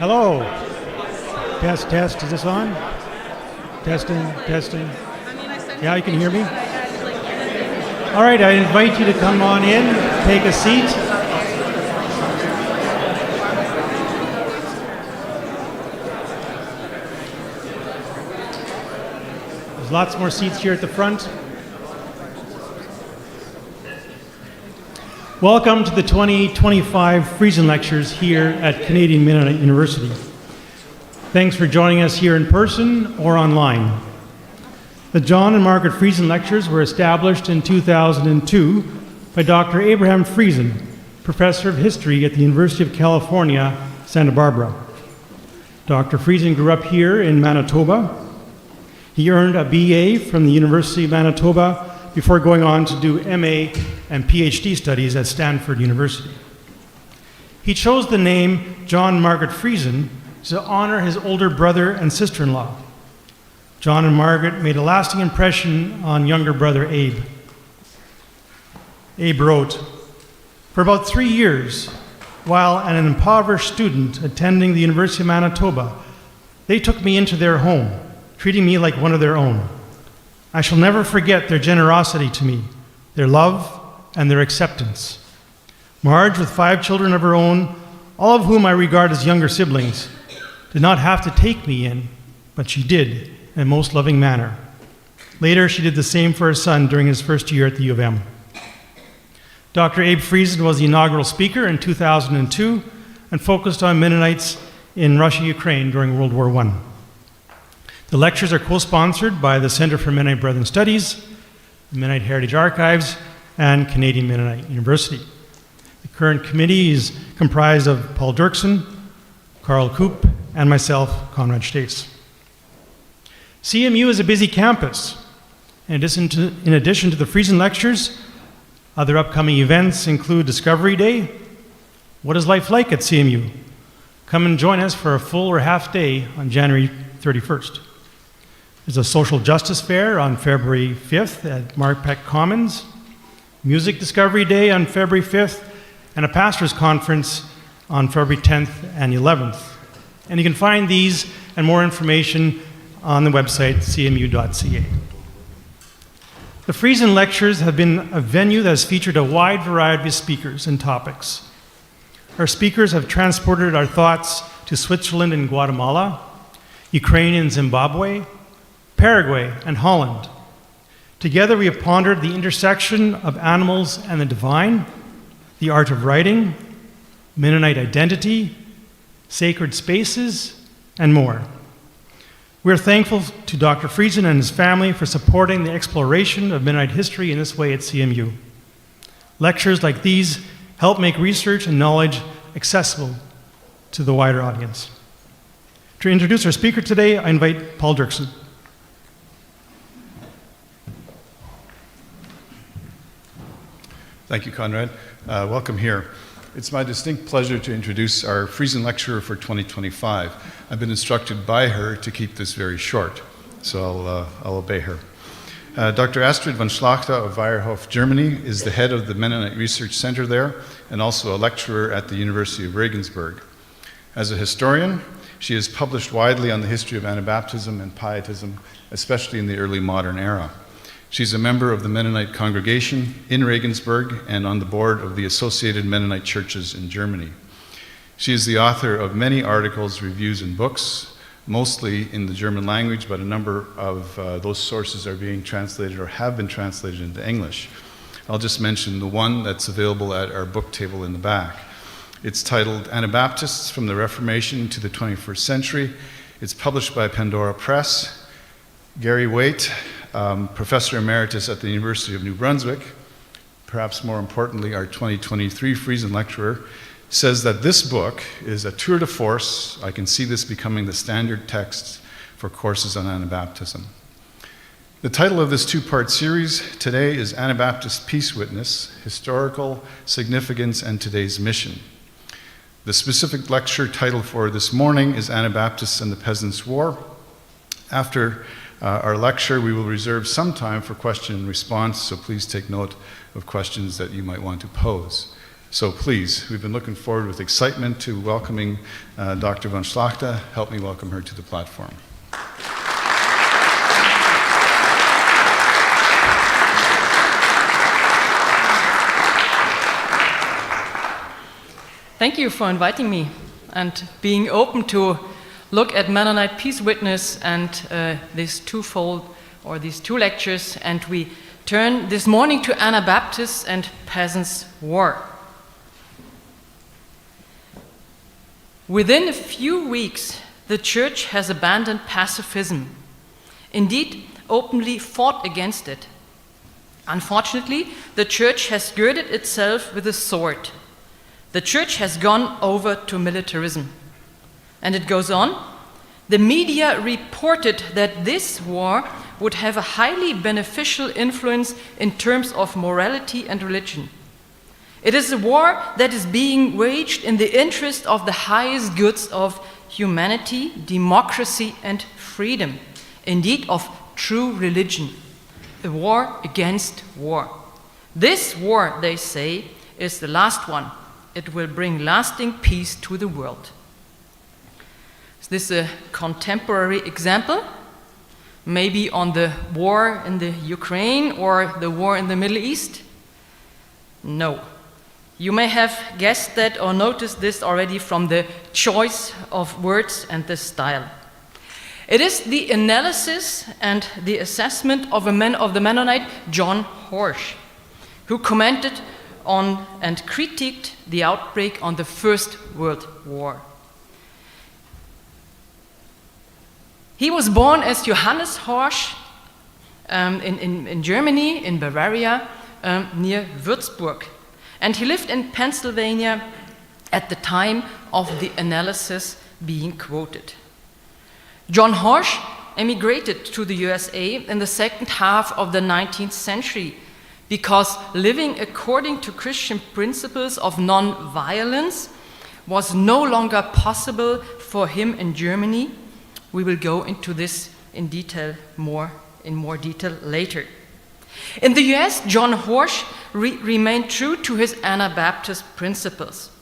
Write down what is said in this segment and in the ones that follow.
Hello. Test, test. Is this on? Testing, testing. Yeah, you can hear me? All right, I invite you to come on in, take a seat. There's lots more seats here at the front. Welcome to the 2025 Friensen Lectures here at Canadian Mennonite University. Thanks for joining us here in person or online. The John and Margaret Friensen Lectures were established in 2002 by Dr. Abraham Friesen, Professor of History at the University of California, Santa Barbara. Dr. Friesen grew up here in Manitoba. He earned a BA from the University of Manitoba before going on to do MA and PhD studies at Stanford University. He chose the name John Margaret Friesen to honor his older brother and sister-in-law. John and Margaret made a lasting impression on younger brother Abe. Abe wrote, "For about 3 years, while an impoverished student attending the University of Manitoba, they took me into their home, treating me like one of their own. I shall never forget their generosity to me, their love, and their acceptance. Marge, with 5 children of her own, all of whom I regard as younger siblings, did not have to take me in, but she did in a most loving manner. Later, she did the same for her son during his first year at the U of M. Dr. Abe Friesen was the inaugural speaker in 2002 and focused on Mennonites in Russia-Ukraine during World War I. The lectures are co-sponsored by the Center for Mennonite Brethren Studies, the Mennonite Heritage Archives, and Canadian Mennonite University. The current committee is comprised of Paul Dirksen, Carl Koop, and myself, Conrad Stace. CMU is a busy campus. In addition to the Friesen Lectures, other upcoming events include Discovery Day. What is life like at CMU? Come and join us for a full or half day on January 31st. There's a social justice fair on February 5th at Marpeck Commons, Music Discovery Day on February 5th, and a pastor's conference on February 10th and 11th. And you can find these and more information on the website cmu.ca. The Friesen Lectures have been a venue that has featured a wide variety of speakers and topics. Our speakers have transported our thoughts to Switzerland and Guatemala, Ukraine and Zimbabwe, Paraguay and Holland. Together we have pondered the intersection of animals and the divine, the art of writing, Mennonite identity, sacred spaces, and more. We are thankful to Dr. Friesen and his family for supporting the exploration of Mennonite history in this way at CMU. Lectures like these help make research and knowledge accessible to the wider audience. To introduce our speaker today, I invite Paul Dirksen. Thank you, Conrad. Welcome here. It's my distinct pleasure to introduce our Friesen lecturer for 2025. I've been instructed by her to keep this very short, so I'll obey her. Dr. Astrid von Schlachta of Weierhof, Germany, is the head of the Mennonite Research Center there and also a lecturer at the University of Regensburg. As a historian, she has published widely on the history of Anabaptism and Pietism, especially in the early modern era. She's a member of the Mennonite congregation in Regensburg and on the board of the Associated Mennonite Churches in Germany. She is the author of many articles, reviews, and books, mostly in the German language, but a number of those sources are being translated or have been translated into English. I'll just mention the one that's available at our book table in the back. It's titled Anabaptists from the Reformation to the 21st Century. It's published by Pandora Press. Gary Waite, Professor Emeritus at the University of New Brunswick, perhaps more importantly, our 2023 Friesen lecturer, says that this book is a tour de force. I can see this becoming the standard text for courses on Anabaptism. The title of this 2-part series today is Anabaptist Peace Witness, Historical Significance and Today's Mission. The specific lecture title for this morning is Anabaptists and the Peasants War. After our lecture, we will reserve some time for question and response, so please take note of questions that you might want to pose. So please, we've been looking forward with excitement to welcoming Dr. von Schlachta. Help me welcome her to the platform. Thank you for inviting me and being open to look at Mennonite Peace Witness and these two lectures, and we turn this morning to Anabaptists and Peasants War. Within a few weeks, the Church has abandoned pacifism, indeed openly fought against it. Unfortunately, the Church has girded itself with a sword. The Church has gone over to militarism. And it goes on. The media reported that this war would have a highly beneficial influence in terms of morality and religion. It is a war that is being waged in the interest of the highest goods of humanity, democracy, and freedom, indeed of true religion. A war against war. This war, they say, is the last one. It will bring lasting peace to the world. Is this a contemporary example? Maybe on the war in the Ukraine or the war in the Middle East? No. You may have guessed that or noticed this already from the choice of words and the style. It is the analysis and the assessment of the Mennonite John Horsch, who commented on and critiqued the outbreak on the First World War. He was born as Johannes Horsch in Germany, in Bavaria, near Würzburg. And he lived in Pennsylvania at the time of the analysis being quoted. John Horsch emigrated to the USA in the second half of the 19th century because living according to Christian principles of non-violence was no longer possible for him in Germany. We will go into this in more detail later. In the US, John Horsch remained true to his Anabaptist principles,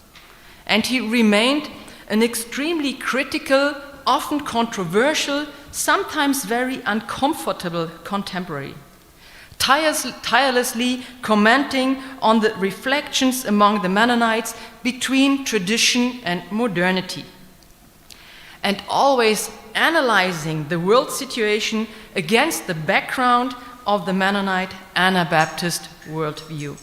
and he remained an extremely critical, often controversial, sometimes very uncomfortable contemporary, tirelessly commenting on the reflections among the Mennonites between tradition and modernity, and always analyzing the world situation against the background of the Mennonite Anabaptist worldview.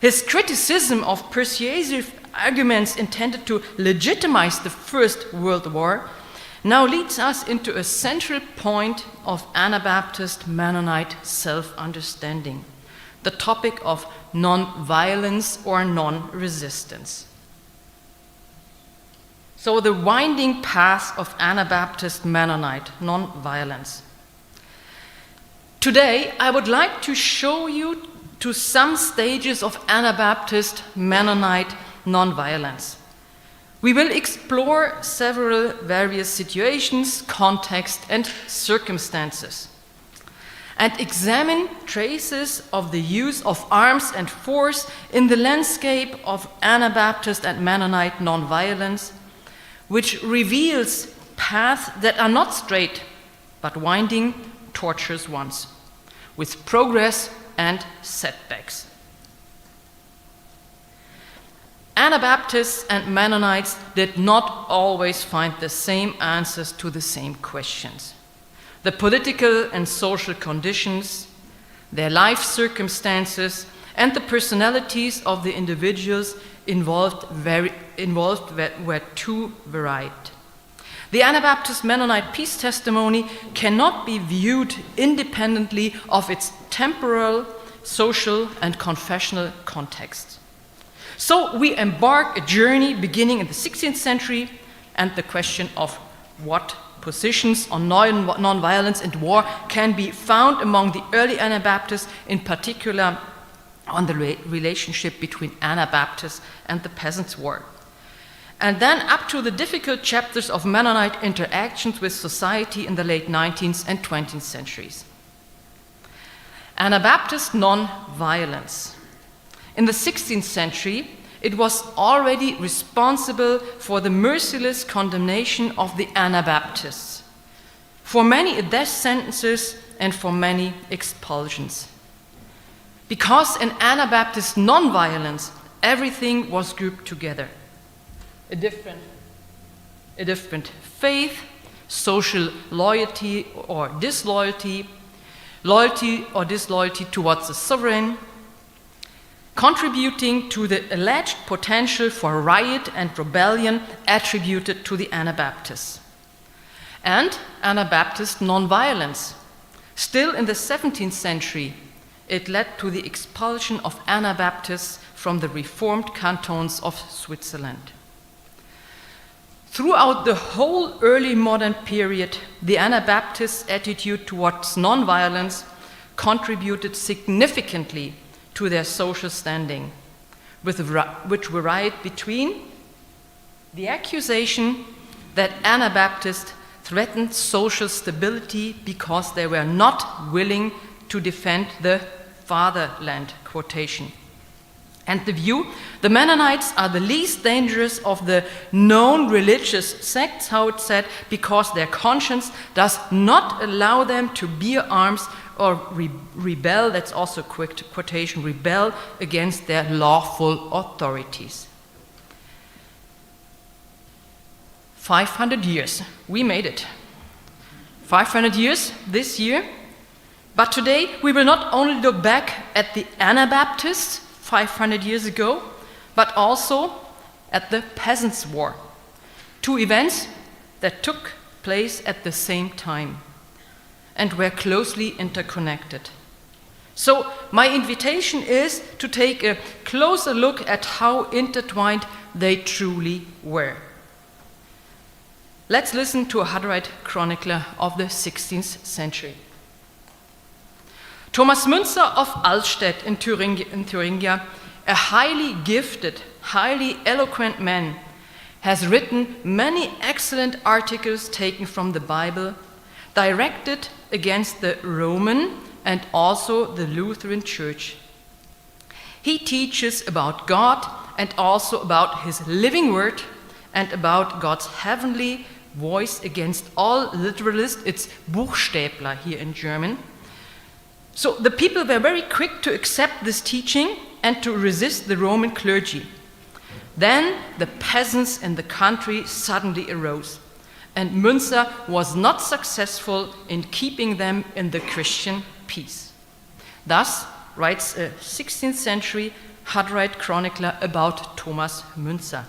His criticism of persuasive arguments intended to legitimize the First World War now leads us into a central point of Anabaptist Mennonite self-understanding, the topic of non-violence or non-resistance. So the winding path of Anabaptist Mennonite non-violence. Today, I would like to show you to some stages of Anabaptist Mennonite non-violence. We will explore several various situations, context, and circumstances, and examine traces of the use of arms and force in the landscape of Anabaptist and Mennonite non-violence, which reveals paths that are not straight, but winding, tortuous ones, with progress and setbacks. Anabaptists and Mennonites did not always find the same answers to the same questions. The political and social conditions, their life circumstances, and the personalities of the individuals involved were too varied. The Anabaptist Mennonite peace testimony cannot be viewed independently of its temporal, social, and confessional context. So we embark a journey beginning in the 16th century, and the question of what positions on non-violence and war can be found among the early Anabaptists, in particular on the relationship between Anabaptists and the Peasants War. And then up to the difficult chapters of Mennonite interactions with society in the late 19th and 20th centuries. Anabaptist non-violence. In the 16th century, it was already responsible for the merciless condemnation of the Anabaptists, for many death sentences and for many expulsions. Because in Anabaptist nonviolence, everything was grouped together. A different faith, social loyalty or disloyalty, loyalty or disloyalty towards the sovereign, contributing to the alleged potential for riot and rebellion attributed to the Anabaptists. And Anabaptist nonviolence. Still in the 17th century, it led to the expulsion of Anabaptists from the Reformed cantons of Switzerland. Throughout the whole early modern period, the Anabaptist attitude towards nonviolence contributed significantly to their social standing, which varied between the accusation that Anabaptists threatened social stability because they were not willing to defend the fatherland quotation, and the view the Mennonites are the least dangerous of the known religious sects, how it's said, because their conscience does not allow them to bear arms or rebel, that's also a quick quotation, rebel against their lawful authorities. 500 years, we made it. 500 years this year, but today we will not only look back at the Anabaptists 500 years ago, but also at the Peasants War, two events that took place at the same time and were closely interconnected. So my invitation is to take a closer look at how intertwined they truly were. Let's listen to a Hutterite chronicler of the 16th century. Thomas Müntzer of Altstedt in Thuringia, a highly gifted, highly eloquent man, has written many excellent articles taken from the Bible, directed against the Roman and also the Lutheran Church. He teaches about God and also about his living word and about God's heavenly voice against all literalists. It's Buchstäbler here in German. So the people were very quick to accept this teaching and to resist the Roman clergy. Then the peasants in the country suddenly arose, and Müntzer was not successful in keeping them in the Christian peace. Thus writes a 16th century Hutterite chronicler about Thomas Müntzer.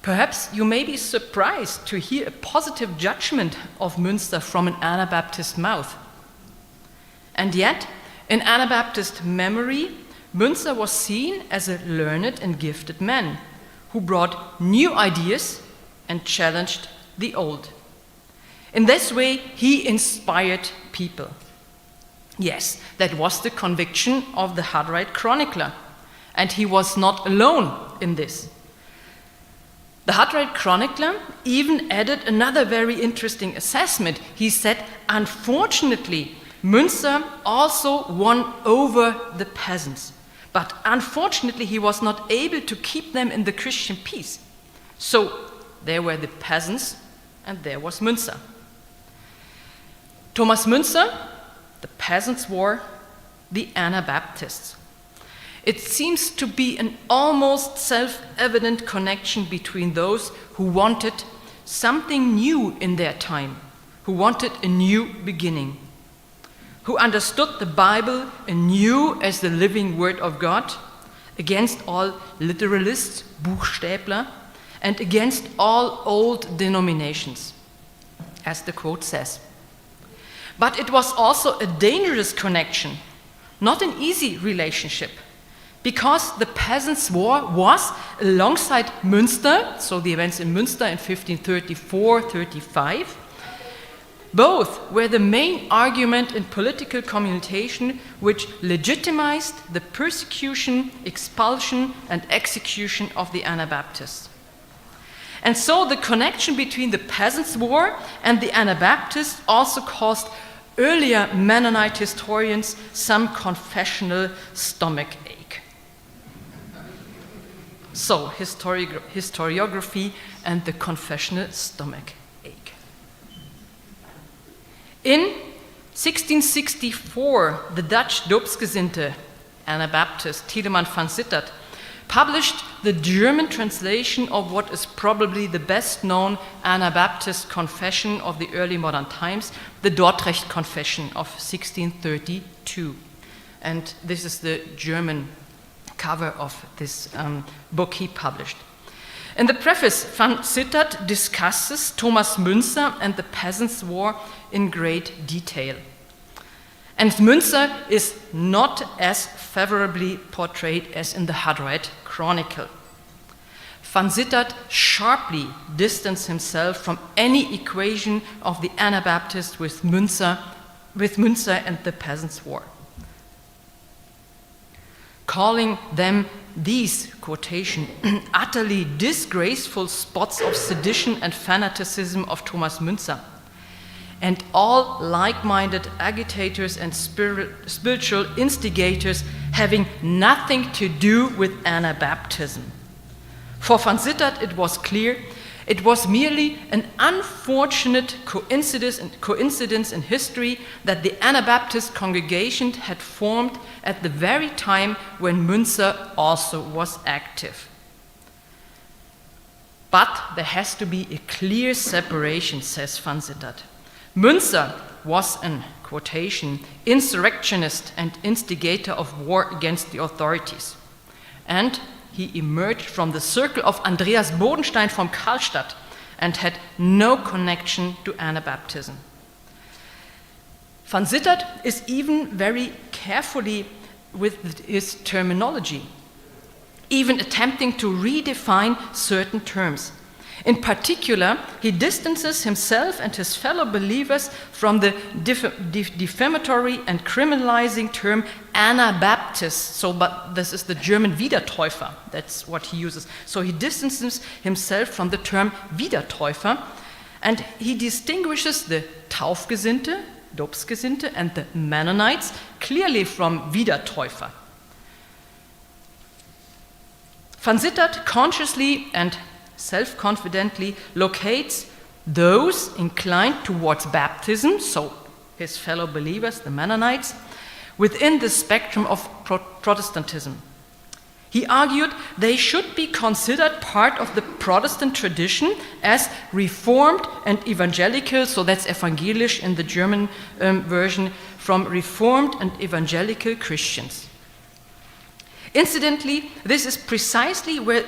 Perhaps you may be surprised to hear a positive judgment of Müntzer from an Anabaptist mouth. And yet, in Anabaptist memory, Müntzer was seen as a learned and gifted man who brought new ideas and challenged the old. In this way, he inspired people. Yes, that was the conviction of the Hutterite chronicler, and he was not alone in this. The Hutterite chronicler even added another very interesting assessment. He said, unfortunately, Müntzer also won over the peasants, but unfortunately he was not able to keep them in the Christian peace. So there were the peasants and there was Müntzer. Thomas Müntzer, the Peasants War, the Anabaptists. It seems to be an almost self-evident connection between those who wanted something new in their time, who wanted a new beginning, who understood the Bible anew as the living Word of God, against all literalists, Buchstäbler, and against all old denominations, as the quote says. But it was also a dangerous connection, not an easy relationship, because the Peasants' War was, alongside Münster, so the events in Münster in 1534-35, both were the main argument in political communication which legitimized the persecution, expulsion, and execution of the Anabaptists. And so the connection between the Peasants' War and the Anabaptists also caused earlier Mennonite historians some confessional stomachache. So, historiography and the confessional stomach ache. In 1664, the Dutch Doopsgezinde Anabaptist Tiedemann van Sittard published the German translation of what is probably the best-known Anabaptist confession of the early modern times, the Dordrecht Confession of 1632. And this is the German cover of this book he published. In the preface, van Sittard discusses Thomas Müntzer and the Peasants' War in great detail. And Müntzer is not as favorably portrayed as in the Hadroet Chronicle. Van Sittard sharply distanced himself from any equation of the Anabaptist with Müntzer and the Peasants' War, calling them these, quotation, utterly disgraceful spots of sedition and fanaticism of Thomas Müntzer, and all like-minded agitators and spiritual instigators having nothing to do with Anabaptism. For van Sittard, it was clear it was merely an unfortunate coincidence in history that the Anabaptist congregation had formed at the very time when Müntzer also was active. But there has to be a clear separation, says van Sittard. Müntzer was an, quotation, insurrectionist and instigator of war against the authorities. And he emerged from the circle of Andreas Bodenstein from Karlstadt and had no connection to Anabaptism. Van Sittard is even very carefully with his terminology, even attempting to redefine certain terms. In particular, he distances himself and his fellow believers from the defamatory and criminalizing term Anabaptist. So, but this is the German Wiedertäufer. That's what he uses. So he distances himself from the term Wiedertäufer, and he distinguishes the Taufgesinnte, Doopsgezinde, and the Mennonites clearly from Wiedertäufer. Van Sittard consciously and self-confidently locates those inclined towards baptism, so his fellow believers, the Mennonites, within the spectrum of Protestantism. He argued they should be considered part of the Protestant tradition as Reformed and Evangelical, so that's evangelisch in the German version, from Reformed and Evangelical Christians. Incidentally, this is precisely where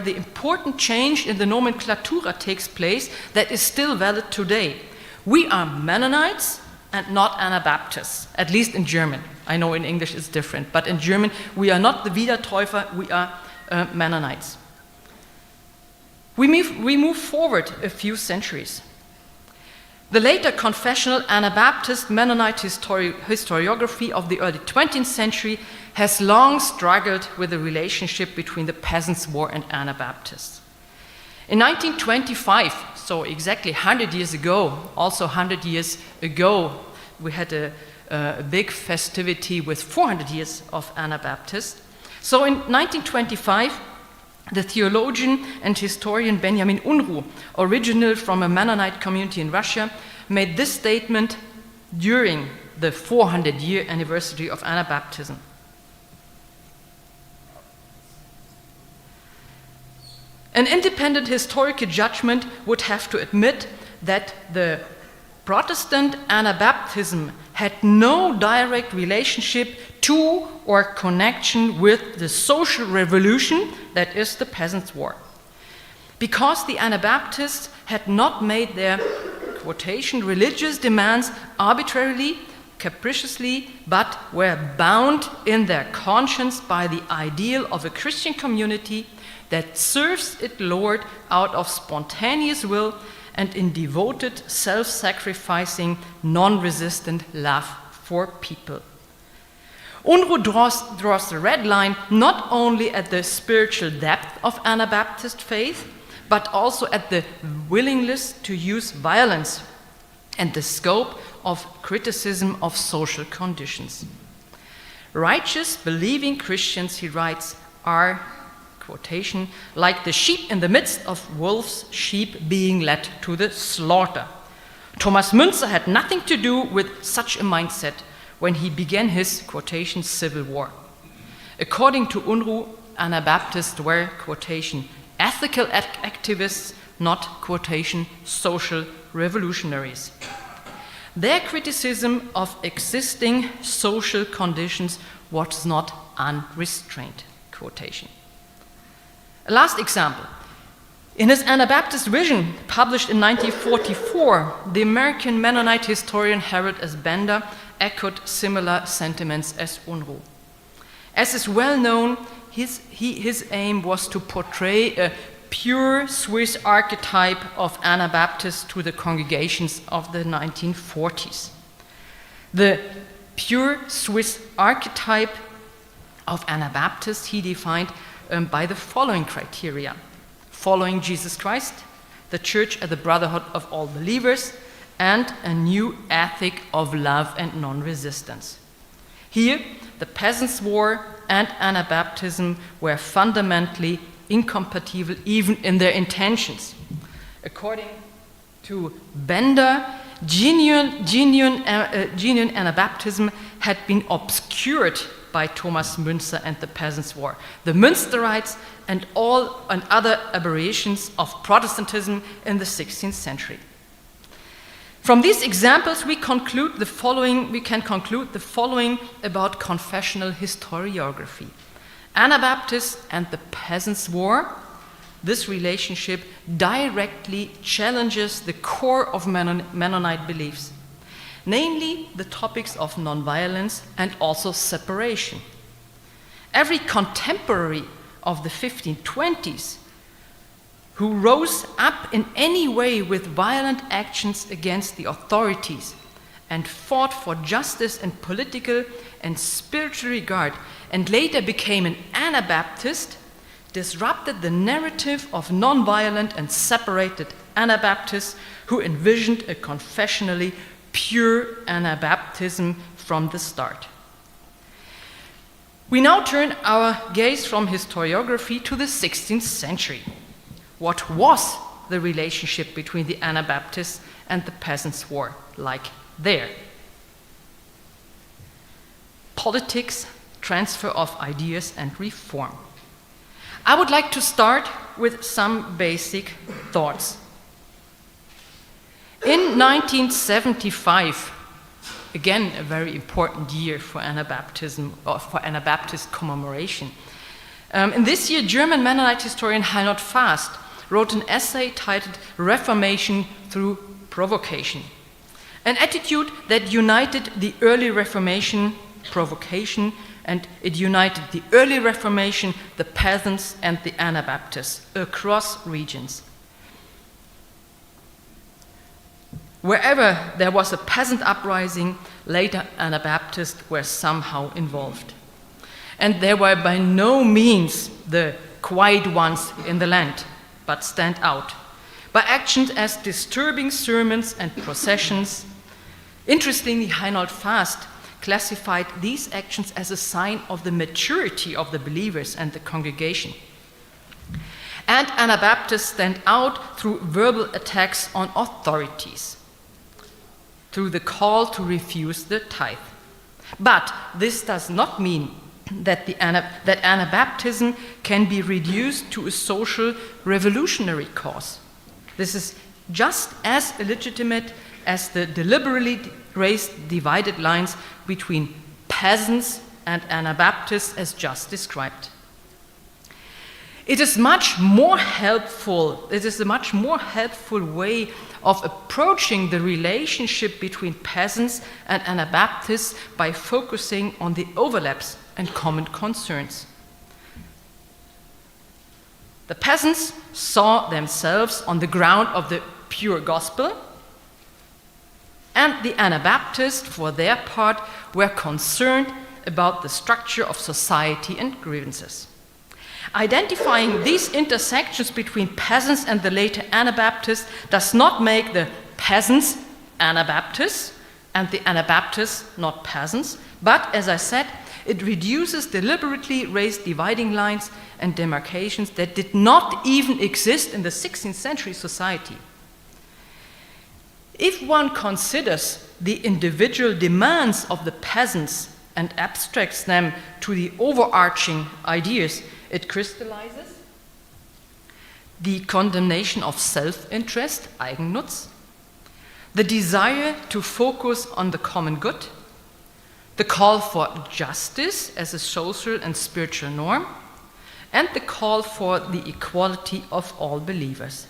the important change in the nomenclatura takes place that is still valid today. We are Mennonites and not Anabaptists, at least in German. I know in English it's different, but in German we are not the Wiedertäufer, we are Mennonites. We move forward a few centuries. The later confessional Anabaptist Mennonite historiography of the early 20th century has long struggled with the relationship between the Peasants' War and Anabaptists. In 1925, so exactly 100 years ago, also 100 years ago, we had a big festivity with 400 years of Anabaptists. So in 1925, the theologian and historian Benjamin Unruh, original from a Mennonite community in Russia, made this statement during the 400-year anniversary of Anabaptism. An independent historical judgment would have to admit that the Protestant Anabaptism had no direct relationship to or connection with the social revolution that is the Peasants' War. Because the Anabaptists had not made their, quotation, religious demands arbitrarily, capriciously, but were bound in their conscience by the ideal of a Christian community that serves its Lord out of spontaneous will and in devoted, self-sacrificing, non-resistant love for people. Unruh draws the red line not only at the spiritual depth of Anabaptist faith, but also at the willingness to use violence and the scope of criticism of social conditions. Righteous, believing Christians, he writes, are quotation, like the sheep in the midst of wolves, sheep being led to the slaughter. Thomas Müntzer had nothing to do with such a mindset when he began his, quotation, civil war. According to Unruh, Anabaptists were, quotation, ethical activists, not, quotation, social revolutionaries. Their criticism of existing social conditions was not unrestrained, quotation. A last example. In his Anabaptist vision, published in 1944, the American Mennonite historian Harold S. Bender echoed similar sentiments as Unruh. As is well known, his aim was to portray a pure Swiss archetype of Anabaptists to the congregations of the 1940s. The pure Swiss archetype of Anabaptists he defined by the following criteria: following Jesus Christ, the church as the brotherhood of all believers, and a new ethic of love and non-resistance. Here, the Peasants' War and Anabaptism were fundamentally incompatible even in their intentions. According to Bender, genuine Anabaptism had been obscured by Thomas Müntzer and the Peasants' War, the Münsterites, and other aberrations of Protestantism in the 16th century. From these examples, we can conclude the following about confessional historiography. Anabaptists and the Peasants' War, this relationship directly challenges the core of Mennonite beliefs, namely the topics of nonviolence and also separation. Every contemporary of the 1520s who rose up in any way with violent actions against the authorities and fought for justice and political and spiritual regard, and later became an Anabaptist, disrupted the narrative of nonviolent and separated Anabaptists who envisioned a confessionally pure Anabaptism from the start. We now turn our gaze from historiography to the 16th century. What was the relationship between the Anabaptists and the Peasants' War like there? Politics, transfer of ideas, and reform. I would like to start with some basic thoughts. In 1975, again a very important year for Anabaptism, or for Anabaptist commemoration, in this year, German Mennonite historian Heinold Fast wrote an essay titled Reformation Through Provocation, an attitude that united the early Reformation, provocation, and it united the early Reformation, the peasants, and the Anabaptists across regions. Wherever there was a peasant uprising, later Anabaptists were somehow involved. And they were by no means the quiet ones in the land, but stand out by actions as disturbing sermons and processions. Interestingly, Heinold Fast classified these actions as a sign of the maturity of the believers and the congregation. And Anabaptists stand out through verbal attacks on authorities, through the call to refuse the tithe. But this does not mean that Anabaptism can be reduced to a social revolutionary cause. This is just as illegitimate as the deliberately raised divided lines between peasants and Anabaptists as just described. It is a much more helpful way of approaching the relationship between peasants and Anabaptists by focusing on the overlaps and common concerns. The peasants saw themselves on the ground of the pure gospel, and the Anabaptists, for their part, were concerned about the structure of society and grievances. Identifying these intersections between peasants and the later Anabaptists does not make the peasants Anabaptists, and the Anabaptists, not peasants, but, as I said, it reduces deliberately raised dividing lines and demarcations that did not even exist in the 16th century society. If one considers the individual demands of the peasants and abstracts them to the overarching ideas, it crystallizes the condemnation of self-interest, Eigennutz, the desire to focus on the common good, the call for justice as a social and spiritual norm, and the call for the equality of all believers.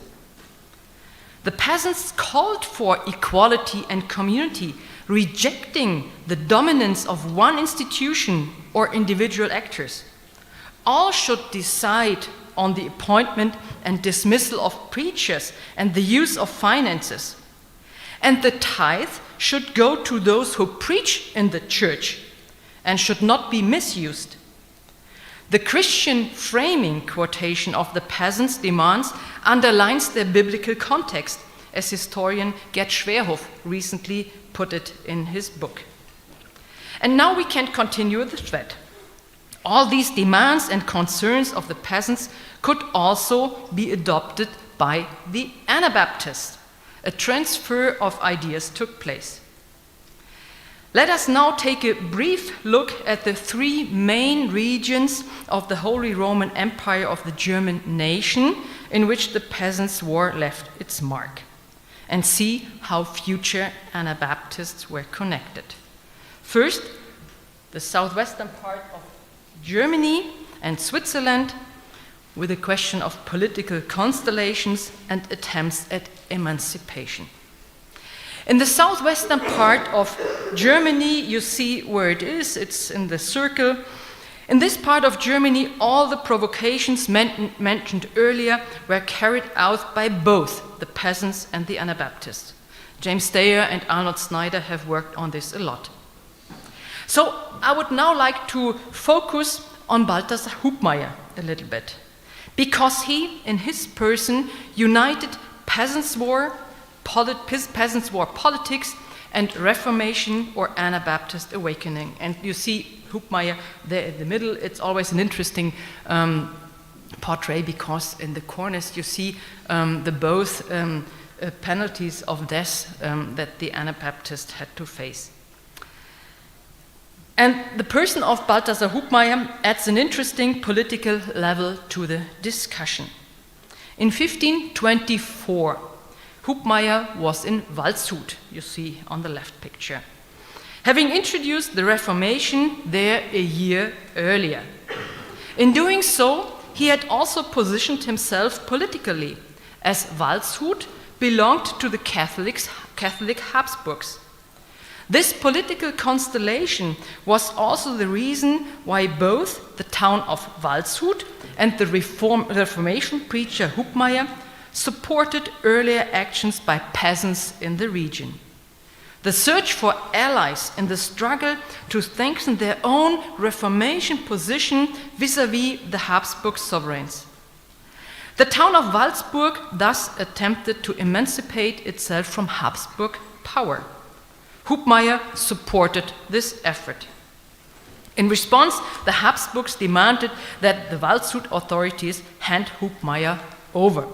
The peasants called for equality and community, rejecting the dominance of one institution or individual actors. All should decide on the appointment and dismissal of preachers and the use of finances. And the tithe should go to those who preach in the church and should not be misused. The Christian framing quotation of the peasants' demands underlines their biblical context, as historian Gerd Schwerhoff recently put it in his book. And now we can continue the thread. All these demands and concerns of the peasants could also be adopted by the Anabaptists. A transfer of ideas took place. Let us now take a brief look at the three main regions of the Holy Roman Empire of the German nation in which the Peasants' War left its mark, and see how future Anabaptists were connected. First, the southwestern part of Germany and Switzerland, with a question of political constellations and attempts at emancipation. In the southwestern part of Germany, you see where it is, it's in the circle. In this part of Germany, all the provocations mentioned earlier were carried out by both the peasants and the Anabaptists. James Dyer and Arnold Snyder have worked on this a lot. So I would now like to focus on Balthasar Hubmaier a little bit, because he, in his person, united Peasants' War politics and Reformation or Anabaptist awakening. And you see Hubmaier there in the middle. It's always an interesting portrait, because in the corners you see the both penalties of death that the Anabaptists had to face. And the person of Balthasar Hubmaier adds an interesting political level to the discussion. In 1524, Hubmaier was in Waldshut, you see on the left picture, having introduced the Reformation there a year earlier. In doing so, he had also positioned himself politically, as Waldshut belonged to the Catholic Habsburgs. This political constellation was also the reason why both the town of Waldshut and the Reformation preacher Hubmaier supported earlier actions by peasants in the region. The search for allies in the struggle to strengthen their own Reformation position vis-à-vis the Habsburg sovereigns. The town of Waldshut thus attempted to emancipate itself from Habsburg power. Hubmaier supported this effort. In response, the Habsburgs demanded that the Waldshut authorities hand Hubmaier over.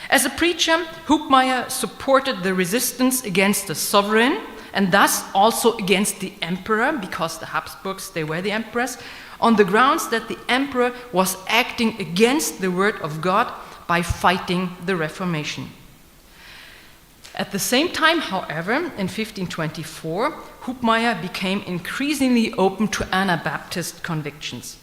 As a preacher, Hubmaier supported the resistance against the sovereign and thus also against the emperor, because the Habsburgs, they were the emperors, on the grounds that the emperor was acting against the word of God by fighting the Reformation. At the same time, however, in 1524, Hubmaier became increasingly open to Anabaptist convictions.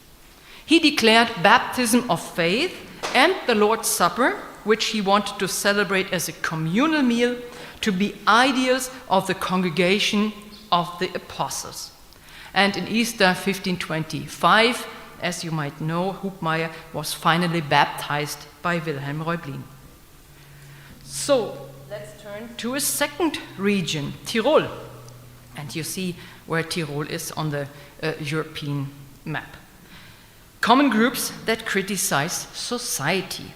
He declared baptism of faith and the Lord's Supper, which he wanted to celebrate as a communal meal, to be ideals of the congregation of the apostles. And in Easter 1525, as you might know, Hubmaier was finally baptized by Wilhelm Reublin. So, let's turn to a second region, Tyrol. And you see where Tyrol is on the European map. Common groups that criticize society.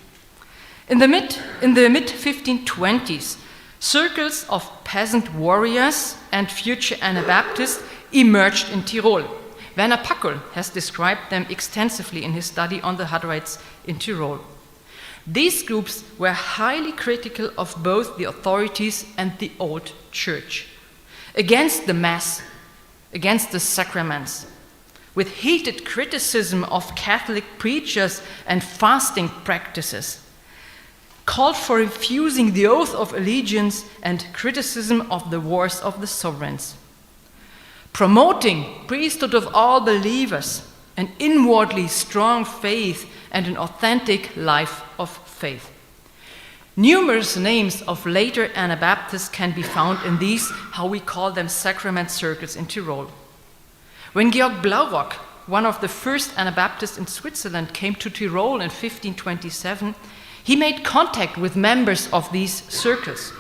In the mid-1520s, Circles of peasant warriors and future Anabaptists emerged in Tyrol. Werner Packel has described them extensively in his study on the Hutterites in Tyrol. These groups were highly critical of both the authorities and the old church, against the Mass, against the sacraments, with heated criticism of Catholic preachers and fasting practices, called for refusing the oath of allegiance and criticism of the wars of the sovereigns, promoting priesthood of all believers, an inwardly strong faith and an authentic life of faith. Numerous names of later Anabaptists can be found in these, how we call them, sacrament circles in Tyrol. When Georg Blaurock, one of the first Anabaptists in Switzerland, came to Tyrol in 1527, he made contact with members of these circles.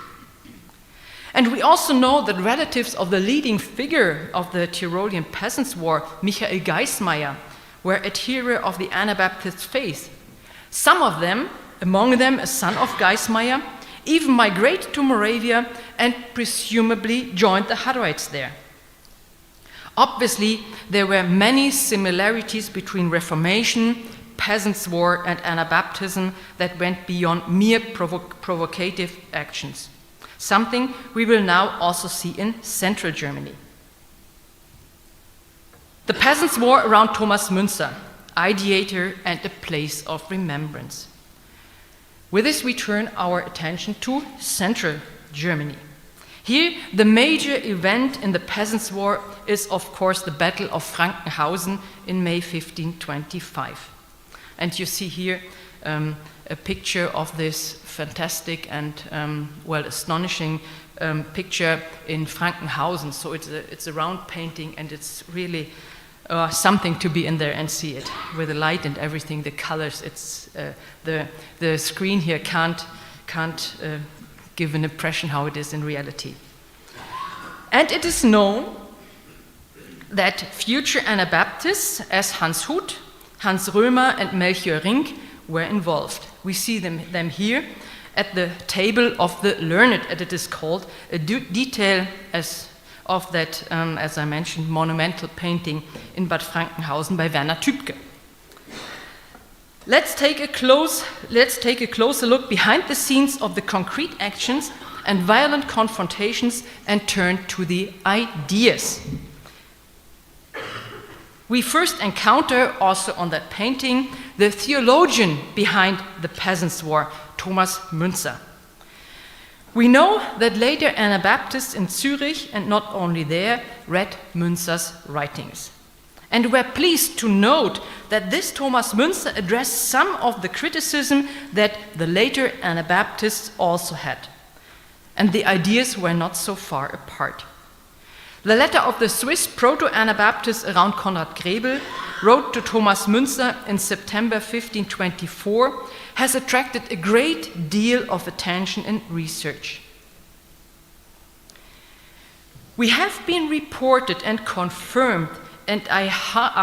And we also know that relatives of the leading figure of the Tyrolean Peasants War, Michael Geismaier, were adherents of the Anabaptist faith. Some of them, among them a son of Geismaier, even migrated to Moravia and presumably joined the Hutterites there. Obviously, there were many similarities between Reformation, Peasants' War, and Anabaptism that went beyond mere provocative actions, something we will now also see in Central Germany. The Peasants' War around Thomas Müntzer, ideator and a place of remembrance. With this, we turn our attention to Central Germany. Here, the major event in the Peasants' War is, of course, the Battle of Frankenhausen in May 1525. And you see here a picture of this fantastic and, astonishing picture in Frankenhausen. So it's a round painting, and it's really something to be in there and see it with the light and everything, the colors. It's the screen here can't give an impression how it is in reality. And it is known that future Anabaptists, as Hans Huth, Hans Römer, and Melchior Rink, were involved. We see them here at the table of the learned, as it is called, a detail of that, as I mentioned, monumental painting in Bad Frankenhausen by Werner Tübke. Let's take a closer look behind the scenes of the concrete actions and violent confrontations and turn to the ideas. We first encounter, also on that painting, the theologian behind the Peasants' War, Thomas Müntzer. We know that later Anabaptists in Zurich, and not only there, read Müntzer's writings. And we're pleased to note that this Thomas Müntzer addressed some of the criticism that the later Anabaptists also had. And the ideas were not so far apart. The letter of the Swiss proto-Anabaptists around Konrad Grebel, wrote to Thomas Müntzer in September 1524, has attracted a great deal of attention and research. We have been reported and confirmed, and are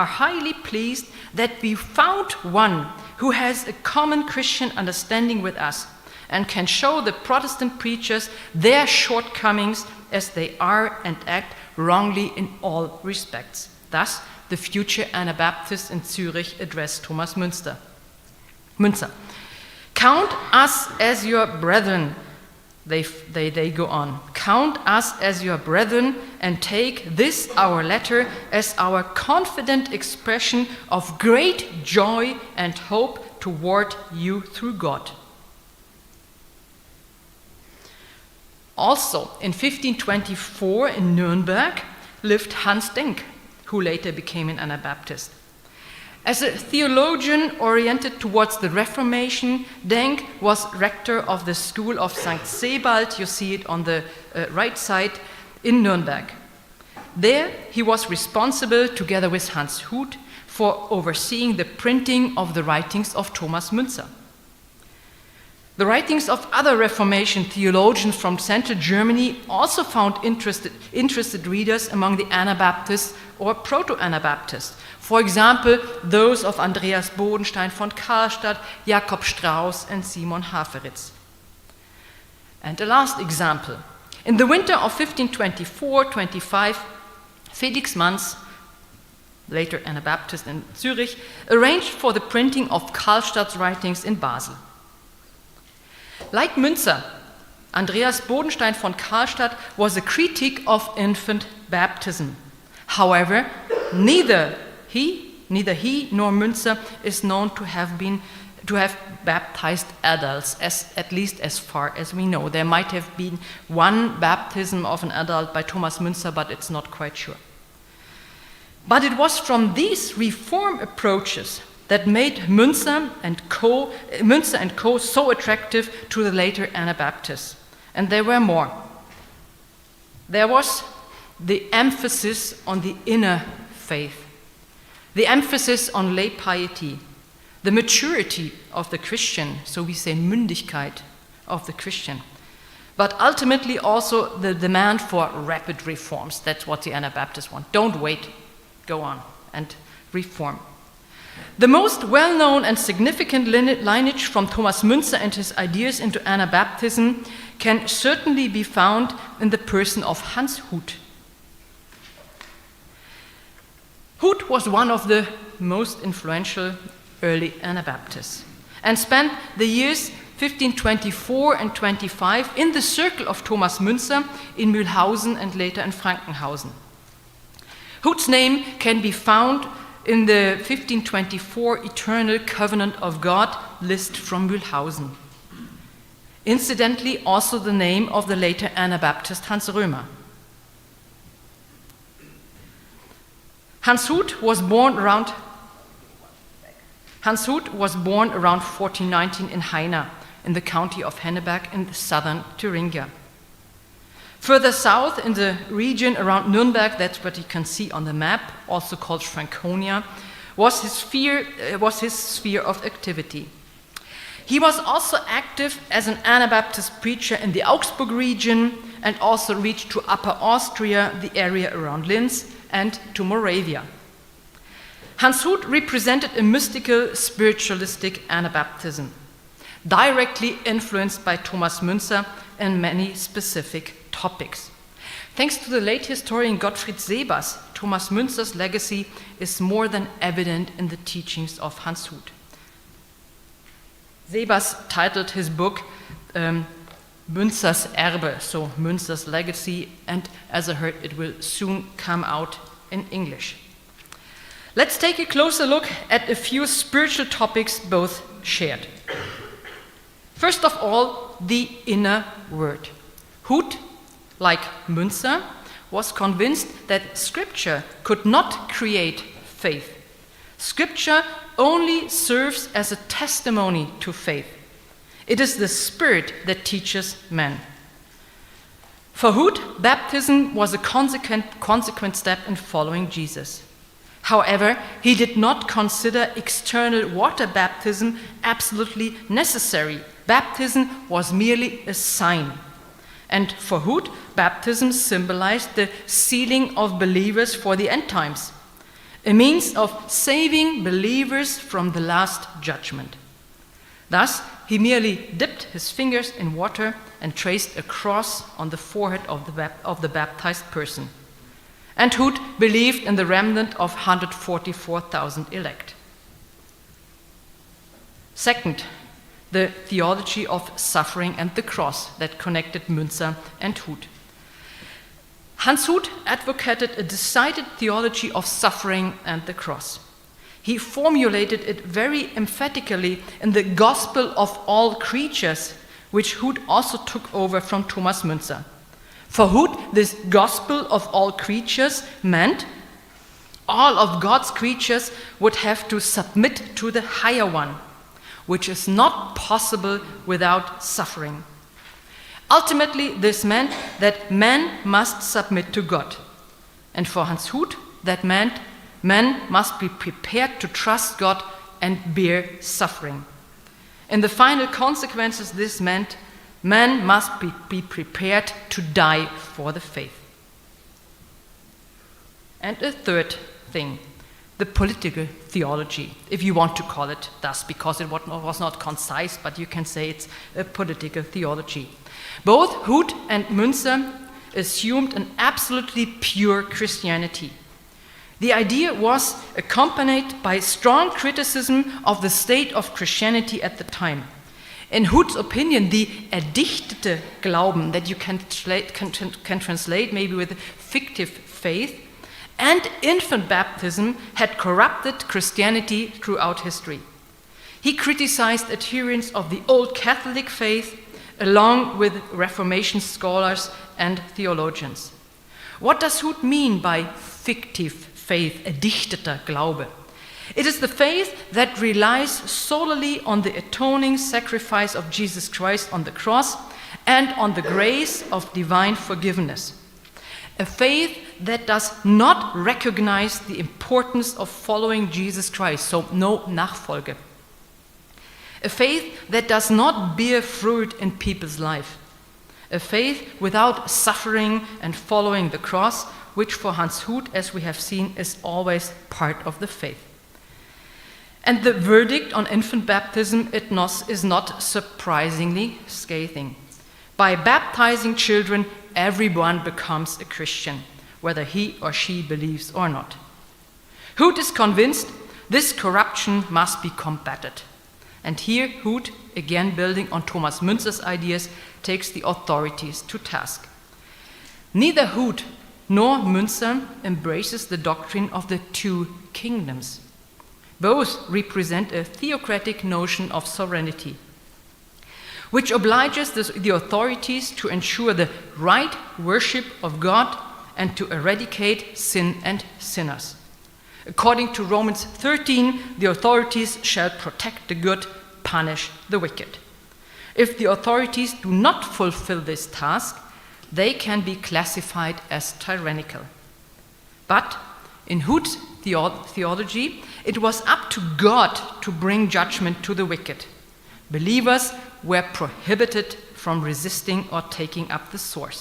highly pleased that we found one who has a common Christian understanding with us and can show the Protestant preachers their shortcomings as they are and act wrongly in all respects. Thus, the future Anabaptists in Zurich addressed Thomas Müntzer. Count us as your brethren, they go on. Count us as your brethren and take this our letter as our confident expression of great joy and hope toward you through God. Also, in 1524 in Nuremberg lived Hans Denk, who later became an Anabaptist. As a theologian oriented towards the Reformation, Denk was rector of the school of St. Sebald, you see it on the right side, in Nuremberg. There he was responsible, together with Hans Huth, for overseeing the printing of the writings of Thomas Müntzer. The writings of other Reformation theologians from Central Germany also found interested readers among the Anabaptists or Proto-Anabaptists. For example, those of Andreas Bodenstein von Karlstadt, Jakob Strauß, and Simon Haferitz. And a last example. In the winter of 1524-25, Felix Manz, later Anabaptist in Zurich, arranged for the printing of Karlstadt's writings in Basel. Like Müntzer, Andreas Bodenstein von Karlstadt was a critic of infant baptism. However, neither he nor Müntzer is known to have baptized adults, at least as far as we know. There might have been one baptism of an adult by Thomas Müntzer, but it's not quite sure. But it was from these reform approaches that made Müntzer and co. So attractive to the later Anabaptists. And there were more. There was the emphasis on the inner faith, the emphasis on lay piety, the maturity of the Christian, so we say Mündigkeit of the Christian, but ultimately also the demand for rapid reforms. That's what the Anabaptists want. Don't wait, go on and reform. The most well-known and significant lineage from Thomas Müntzer and his ideas into Anabaptism can certainly be found in the person of Hans Hut. Hut was one of the most influential early Anabaptists and spent the years 1524 and 25 in the circle of Thomas Müntzer in Mühlhausen and later in Frankenhausen. Hut's name can be found in the 1524 Eternal Covenant of God list from Mühlhausen. Incidentally, also the name of the later Anabaptist Hans Römer. Hans Hut was born around 1419 in Haina, in the county of Henneberg in southern Thuringia. Further south in the region around Nuremberg, that's what you can see on the map, also called Franconia, was his sphere of activity. He was also active as an Anabaptist preacher in the Augsburg region and also reached to Upper Austria, the area around Linz, and to Moravia. Hans Hut represented a mystical, spiritualistic Anabaptism, directly influenced by Thomas Müntzer in many specific topics. Thanks to the late historian Gottfried Sebas, Thomas Müntzer's legacy is more than evident in the teachings of Hans Hut. Sebas titled his book Müntzers Erbe, so Müntzer's legacy, and as I heard, it will soon come out in English. Let's take a closer look at a few spiritual topics both shared. First of all, the inner word. Hut, like Müntzer, was convinced that Scripture could not create faith. Scripture only serves as a testimony to faith. It is the Spirit that teaches men. For Hut, baptism was a consequent step in following Jesus. However, he did not consider external water baptism absolutely necessary. Baptism was merely a sign. And for Hut, baptism symbolized the sealing of believers for the end times, a means of saving believers from the last judgment. Thus, he merely dipped his fingers in water and traced a cross on the forehead of the baptized person. And Hut believed in the remnant of 144,000 elect. Second, the theology of suffering and the cross that connected Müntzer and Hut. Hans Hut advocated a decided theology of suffering and the cross. He formulated it very emphatically in the Gospel of all creatures, which Hut also took over from Thomas Müntzer. For Hut, this Gospel of all creatures meant all of God's creatures would have to submit to the higher one, which is not possible without suffering. Ultimately, this meant that men must submit to God. And for Hans Hut, that meant men must be prepared to trust God and bear suffering. In the final consequences, this meant men must be prepared to die for the faith. And a third thing, the political theology, if you want to call it thus, because it was not concise, but you can say it's a political theology. Both Huth and Müntzer assumed an absolutely pure Christianity. The idea was accompanied by strong criticism of the state of Christianity at the time. In Huth's opinion, the erdichtete Glauben, that you can translate maybe with fictive faith, and infant baptism had corrupted Christianity throughout history. He criticized adherents of the Old Catholic faith along with Reformation scholars and theologians. What does Huth mean by fictive faith, erdichteter Glaube? It is the faith that relies solely on the atoning sacrifice of Jesus Christ on the cross and on the grace of divine forgiveness. A faith that does not recognize the importance of following Jesus Christ, so no Nachfolge. A faith that does not bear fruit in people's life. A faith without suffering and following the cross, which for Hans Huth, as we have seen, is always part of the faith. And the verdict on infant baptism is not surprisingly scathing. By baptizing children, everyone becomes a Christian, whether he or she believes or not. Huth is convinced this corruption must be combated. And here Huth, again building on Thomas Müntzer's ideas, takes the authorities to task. Neither Huth nor Müntzer embraces the doctrine of the two kingdoms. Both represent a theocratic notion of sovereignty, which obliges the authorities to ensure the right worship of God and to eradicate sin and sinners. According to Romans 13, the authorities shall protect the good, punish the wicked. If the authorities do not fulfill this task, they can be classified as tyrannical. But in Huth's theology, it was up to God to bring judgment to the wicked. Believers were prohibited from resisting or taking up the sword.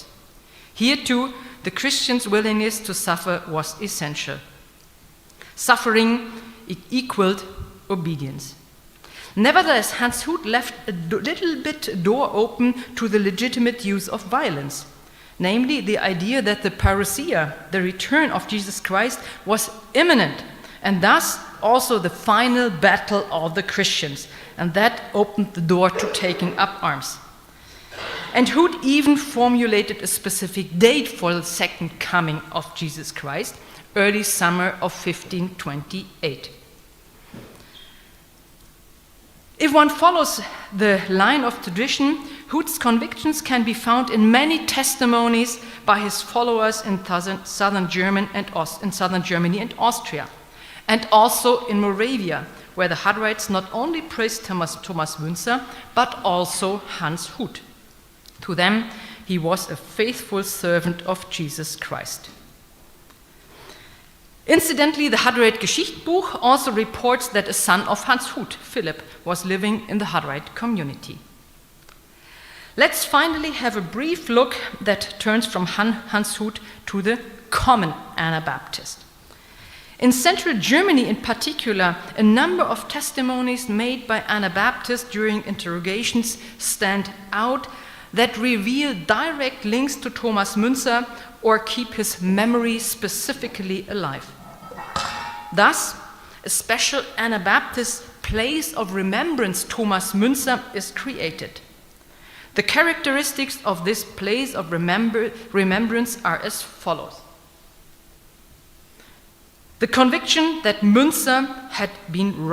Here too, the Christian's willingness to suffer was essential. Suffering equaled obedience. Nevertheless, Hans Huth left a little bit door open to the legitimate use of violence, namely the idea that the parousia, the return of Jesus Christ, was imminent, and thus also the final battle of the Christians, and that opened the door to taking up arms. And Huth even formulated a specific date for the second coming of Jesus Christ, early summer of 1528. If one follows the line of tradition, Huth's convictions can be found in many testimonies by his followers in southern Germany and Austria, and also in Moravia, where the Hutterites not only praised Thomas Müntzer, but also Hans Huth. To them, he was a faithful servant of Jesus Christ. Incidentally, the Hutterite Geschichtbuch also reports that a son of Hans Huth, Philip, was living in the Hutterite community. Let's finally have a brief look that turns from Hans Huth to the common Anabaptist. In central Germany in particular, a number of testimonies made by Anabaptists during interrogations stand out that reveal direct links to Thomas Müntzer or keep his memory specifically alive. Thus, a special Anabaptist place of remembrance Thomas Müntzer is created. The characteristics of this place of remembrance are as follows. The conviction that Müntzer had been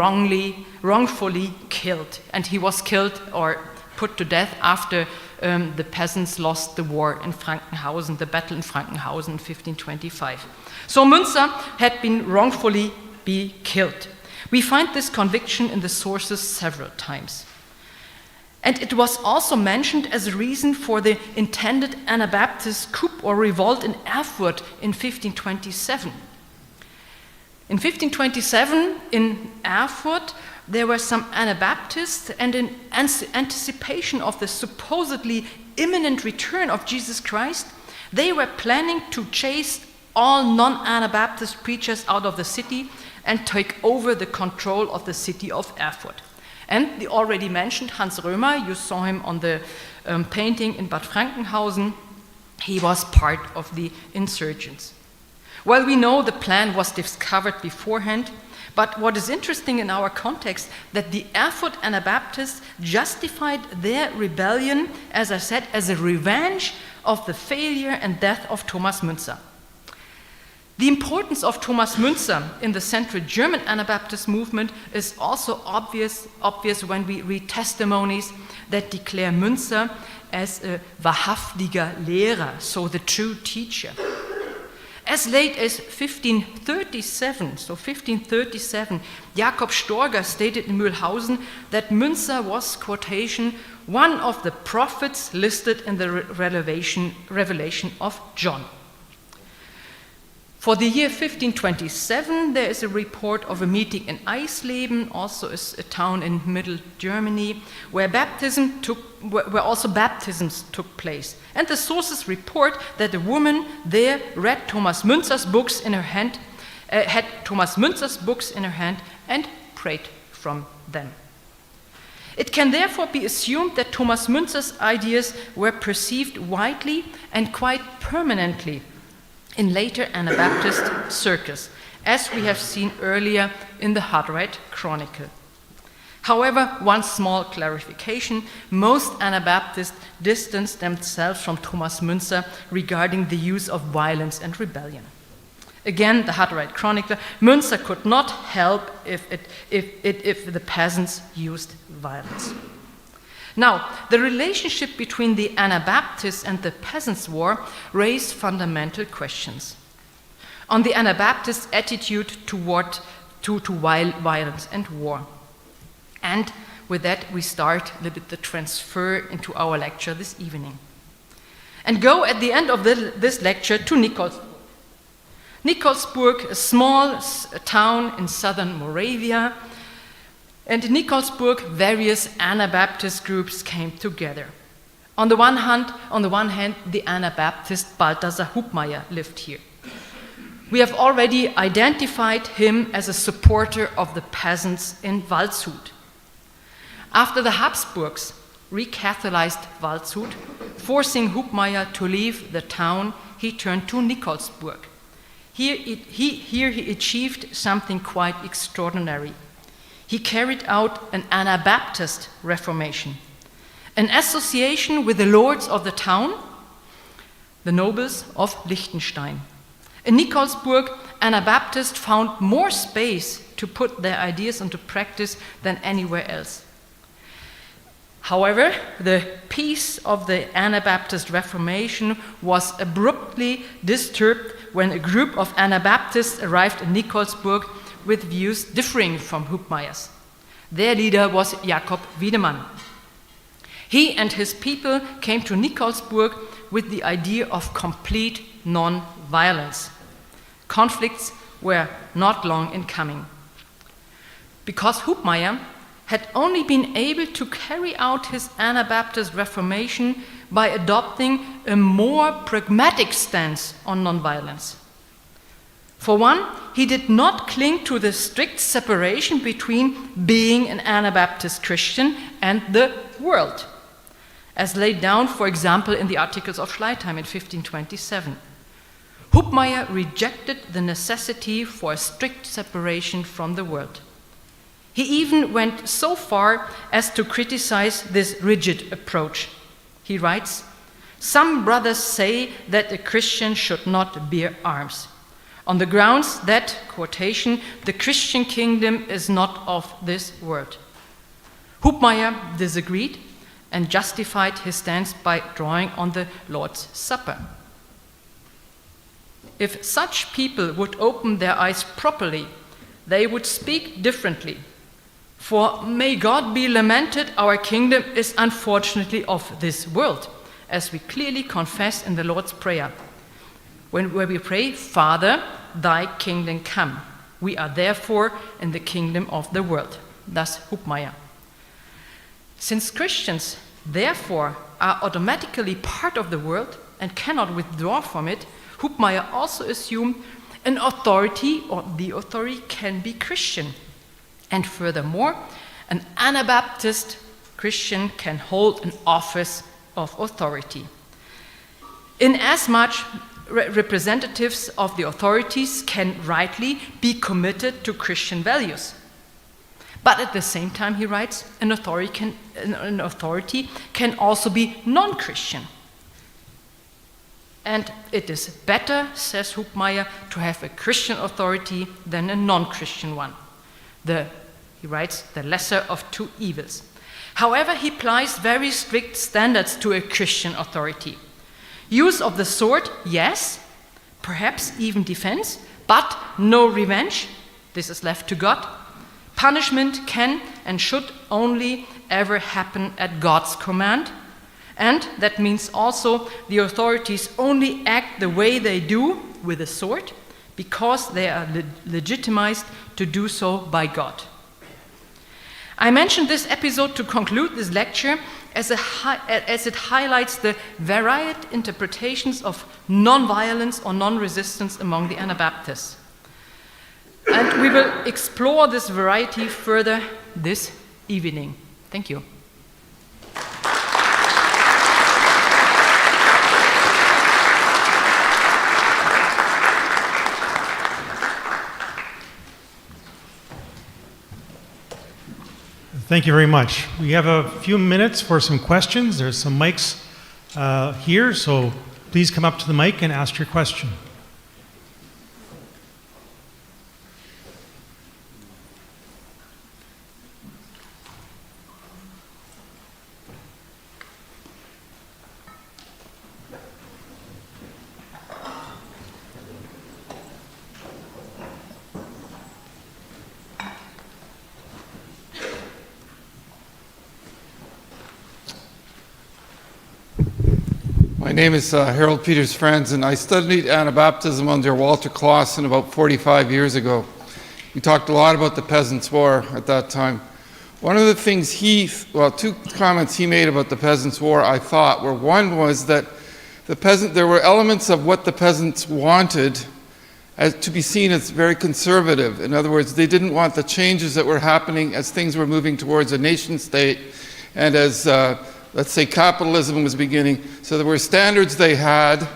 wrongfully killed, and he was killed or put to death after the peasants lost the war in Frankenhausen, the battle in Frankenhausen in 1525. So Müntzer had been wrongfully killed. We find this conviction in the sources several times. And it was also mentioned as a reason for the intended Anabaptist coup or revolt in Erfurt in 1527. In 1527, in Erfurt, there were some Anabaptists, and in anticipation of the supposedly imminent return of Jesus Christ, they were planning to chase all non-Anabaptist preachers out of the city and take over the control of the city of Erfurt. And the already mentioned Hans Römer, you saw him on the painting in Bad Frankenhausen, he was part of the insurgents. Well, we know the plan was discovered beforehand, but what is interesting in our context, that the Erfurt Anabaptists justified their rebellion, as I said, as a revenge of the failure and death of Thomas Müntzer. The importance of Thomas Müntzer in the Central German Anabaptist movement is also obvious when we read testimonies that declare Müntzer as a wahrhaftiger Lehrer, so the true teacher. As late as 1537, Jakob Storger stated in Mühlhausen that Müntzer was, quotation, one of the prophets listed in the Revelation of John. For the year 1527, there is a report of a meeting in Eisleben, also a town in Middle Germany, where also baptisms took place. And the sources report that a woman there read Thomas Müntzer's books in her hand, had Thomas Müntzer's books in her hand, and prayed from them. It can therefore be assumed that Thomas Müntzer's ideas were perceived widely and quite permanently in later Anabaptist circles, as we have seen earlier in the Hartwright Chronicle. However, one small clarification: most Anabaptists distanced themselves from Thomas Müntzer regarding the use of violence and rebellion. Again, the Hartwright Chronicle, Müntzer could not help if the peasants used violence. Now, the relationship between the Anabaptists and the Peasants' War raised fundamental questions on the Anabaptist attitude toward violence and war. And with that, we start a little bit the transfer into our lecture this evening. And go at the end of this lecture to Nikolsburg. Nikolsburg, a small town in southern Moravia. And in Nikolsburg, various Anabaptist groups came together. On the one hand, the Anabaptist Balthasar Hubmeier lived here. We have already identified him as a supporter of the peasants in Waldshut. After the Habsburgs recatholized Waldshut, forcing Hubmeier to leave the town, he turned to Nikolsburg. Here he achieved something quite extraordinary. He carried out an Anabaptist reformation, an association with the lords of the town, the nobles of Liechtenstein. In Nikolsburg, Anabaptists found more space to put their ideas into practice than anywhere else. However, the peace of the Anabaptist Reformation was abruptly disturbed when a group of Anabaptists arrived in Nikolsburg with views differing from Hubmeier's. Their leader was Jakob Wiedemann. He and his people came to Nikolsburg with the idea of complete non-violence. Conflicts were not long in coming. Because Hubmeier had only been able to carry out his Anabaptist Reformation by adopting a more pragmatic stance on non-violence. For one, he did not cling to the strict separation between being an Anabaptist Christian and the world, as laid down, for example, in the Articles of Schleitheim in 1527. Hubmeier rejected the necessity for a strict separation from the world. He even went so far as to criticize this rigid approach. He writes, "Some brothers say that a Christian should not bear arms, on the grounds that, quotation, the Christian kingdom is not of this world." Hubmeier disagreed and justified his stance by drawing on the Lord's Supper. If such people would open their eyes properly, they would speak differently. For may God be lamented, our kingdom is unfortunately of this world, as we clearly confess in the Lord's Prayer, where we pray, "Father, thy kingdom come." We are therefore in the kingdom of the world. Thus Hubmeier. Since Christians, therefore, are automatically part of the world and cannot withdraw from it, Hubmaier also assumed an authority, or the authority, can be Christian. And furthermore, an Anabaptist Christian can hold an office of authority. Inasmuch representatives of the authorities can rightly be committed to Christian values. But at the same time, he writes, an authority can also be non-Christian. And it is better, says Hubmaier, to have a Christian authority than a non-Christian one. He writes, the lesser of two evils. However, he applies very strict standards to a Christian authority. Use of the sword, yes, perhaps even defense, but no revenge. This is left to God. Punishment can and should only ever happen at God's command. And that means also the authorities only act the way they do with the sword because they are legitimized to do so by God. I mentioned this episode to conclude this lecture as it highlights the varied interpretations of non-violence or non-resistance among the Anabaptists. And we will explore this variety further this evening. Thank you. Thank you very much. We have a few minutes for some questions. There's some mics here, so please come up to the mic and ask your question. My name is Harold Peters Friensen. I studied Anabaptism under Walter Clausen about 45 years ago. We talked a lot about the Peasants War at that time. One of the things two comments he made about the Peasants War I thought were, one was that there were elements of what the peasants wanted as to be seen as very conservative. In other words, they didn't want the changes that were happening as things were moving towards a nation state and as let's say capitalism was beginning. So there were standards they had,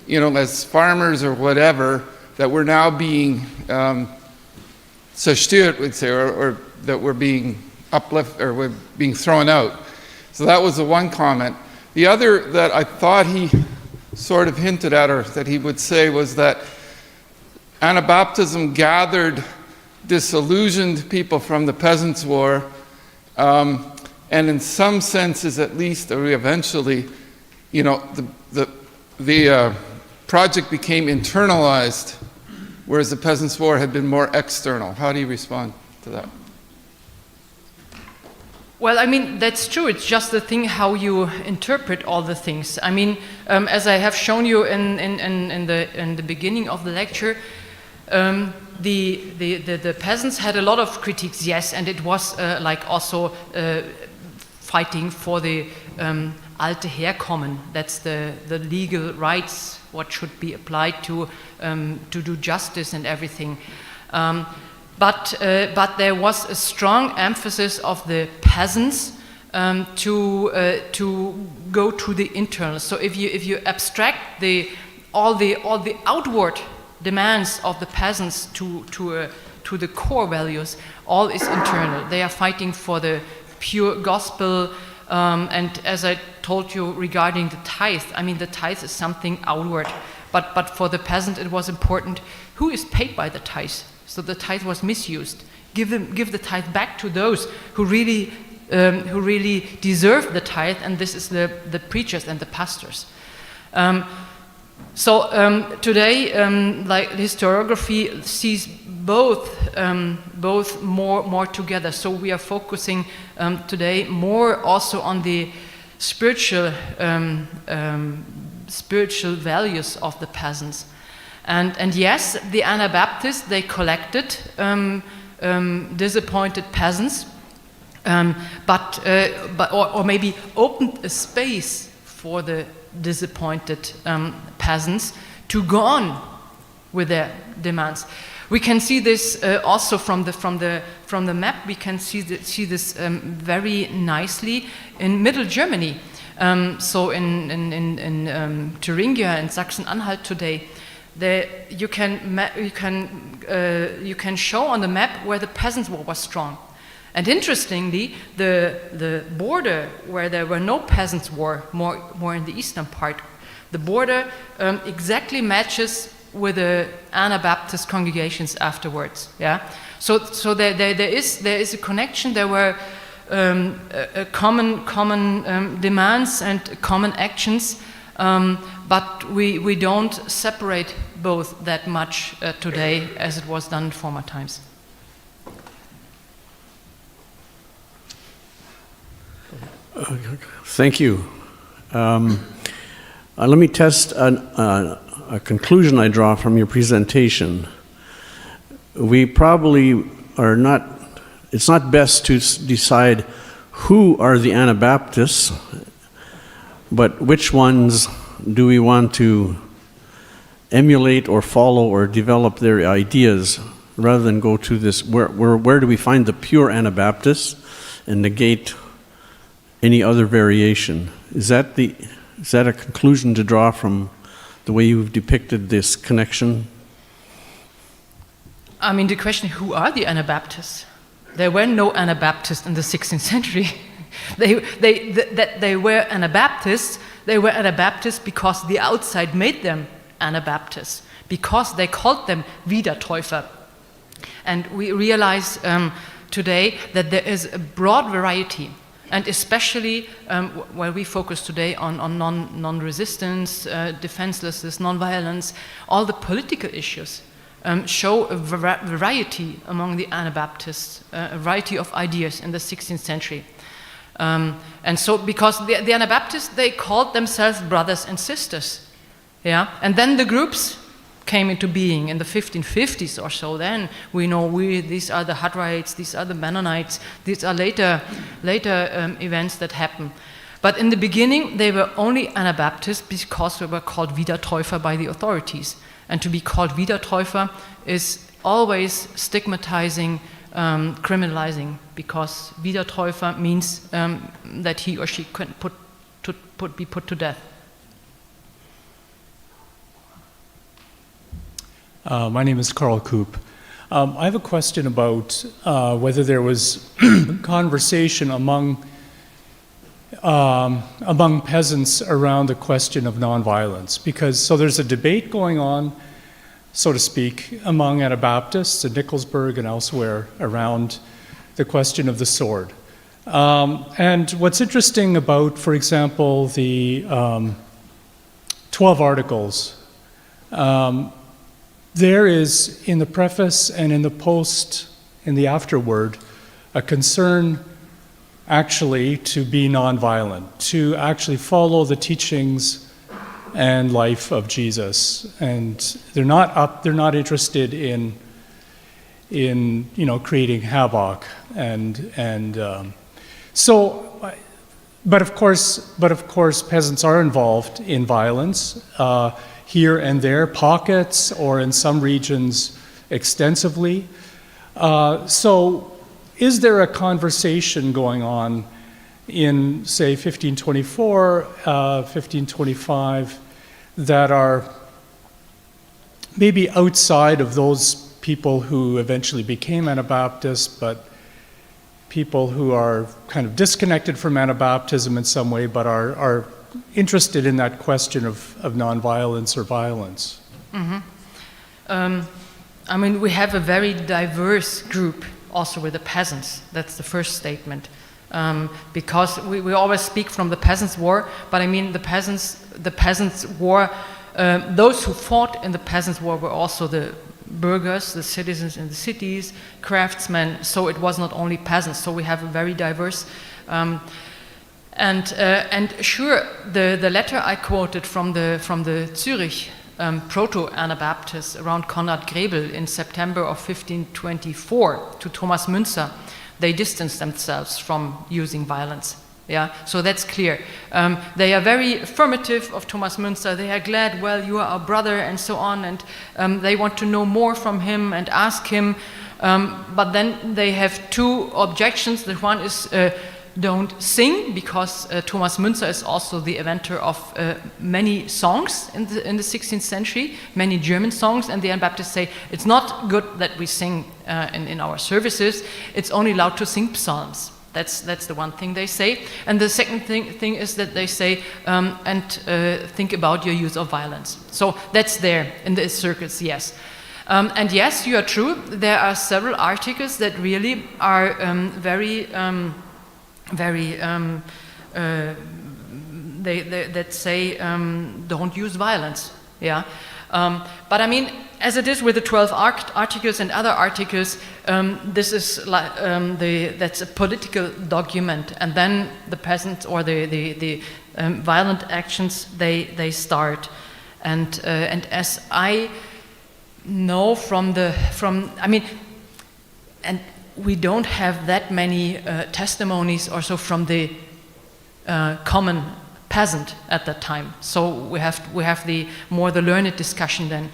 as farmers or whatever, that were now being zerstört, we'd say, or that were being uplifted or were being thrown out. So that was the one comment. The other that I thought he sort of hinted at, or that he would say, was that Anabaptism gathered disillusioned people from the Peasants' War, and in some senses, at least, or eventually, the project became internalized, whereas the Peasants' War had been more external. How do you respond to that? Well, I mean, that's true. It's just the thing how you interpret all the things. I mean, as I have shown you in the beginning of the lecture, the peasants had a lot of critiques, yes, and it was also fighting for the alte Herkommen. That's the legal rights, what should be applied to do justice and everything. But there was a strong emphasis of the peasants to go to the internal. So if you abstract all the outward demands of the peasants to the core values, all is internal. They are fighting for the pure gospel, and as I told you regarding the tithe, I mean the tithe is something outward, but for the peasant it was important who is paid by the tithe. So the tithe was misused. Give the tithe back to those who really deserve the tithe, and this is the preachers and the pastors. Today, historiography sees both more together. So we are focusing today more also on the spiritual values of the peasants. And yes, the Anabaptists, they collected disappointed peasants, or maybe opened a space for the disappointed peasants to go on with their demands. We can see this also from the map. We can see this very nicely in Middle Germany. So in Thuringia and Sachsen-Anhalt today, you can show on the map where the Peasants' War was strong. And interestingly, the border where there were no Peasants' War, more in the eastern part, the border exactly matches with the Anabaptist congregations afterwards. Yeah, so there is a connection. There were common demands and common actions, but we don't separate both that much today as it was done in former times. Thank you. Let me test a conclusion I draw from your presentation. We probably are not, it's not best to decide who are the Anabaptists, but which ones do we want to emulate or follow or develop their ideas, rather than go to this, where do we find the pure Anabaptists and negate any other variation? Is that a conclusion to draw from the way you've depicted this connection? I mean, the question, who are the Anabaptists? There were no Anabaptists in the 16th century. They were Anabaptists. They were Anabaptists because the outside made them Anabaptists, because they called them Wiedertäufer. And we realize today that there is a broad variety, and especially where we focus today on non-resistance, defenselessness, non-violence, all the political issues show a variety among the Anabaptists, a variety of ideas in the 16th century. And so, because the Anabaptists, they called themselves brothers and sisters, yeah. And then the groups came into being in the 1550s or so. Then we know these are the Hutterites, these are the Mennonites, these are later events that happen. But in the beginning, they were only Anabaptists because they were called Wiedertäufer by the authorities. And to be called Wiedertäufer is always stigmatizing, criminalizing, because Wiedertäufer means that he or she can be put to death. My name is Carl Koop. I have a question about whether there was conversation among peasants around the question of nonviolence, because so there's a debate going on, so to speak, among Anabaptists in Nikolsburg and elsewhere around the question of the sword. And what's interesting about, for example, the 12 Articles, there is in the preface and in the post, in the afterword, a concern actually to be nonviolent, to actually follow the teachings and life of Jesus. And they're not interested in creating havoc but of course peasants are involved in violence here and there, pockets, or in some regions extensively. So is there a conversation going on in, say, 1524, 1525, that are maybe outside of those people who eventually became Anabaptists, but people who are kind of disconnected from Anabaptism in some way, but are interested in that question of nonviolence or violence? Mm-hmm. I mean, we have a very diverse group also with the peasants. That's the first statement. Because we always speak from the Peasants' War, but I mean the Peasants' War, those who fought in the Peasants' War were also the burghers, the citizens in the cities, craftsmen, so it was not only peasants, so we have a very diverse and sure, the letter I quoted from the Zurich proto-Anabaptists around Konrad Grebel in September of 1524 to Thomas Müntzer, they distanced themselves from using violence. Yeah, so that's clear. They are very affirmative of Thomas Müntzer. They are glad, well, you are our brother, and so on, and they want to know more from him and ask him. But then they have two objections. The one is don't sing, because Thomas Müntzer is also the inventor of many songs in the 16th century, many German songs, and the Anabaptists say it's not good that we sing in our services. It's only allowed to sing psalms. That's the one thing they say. And the second thing is that they say, think about your use of violence. So that's there in the circles, yes. And yes, you are true. There are several articles that really are that say don't use violence. Yeah. But I mean, as it is with the 12 articles and other articles, this is like, that's a political document, and then the peasants or the violent actions they start, and as I know and we don't have that many testimonies or so from the common peasant at that time. So we have the more the learned discussion then,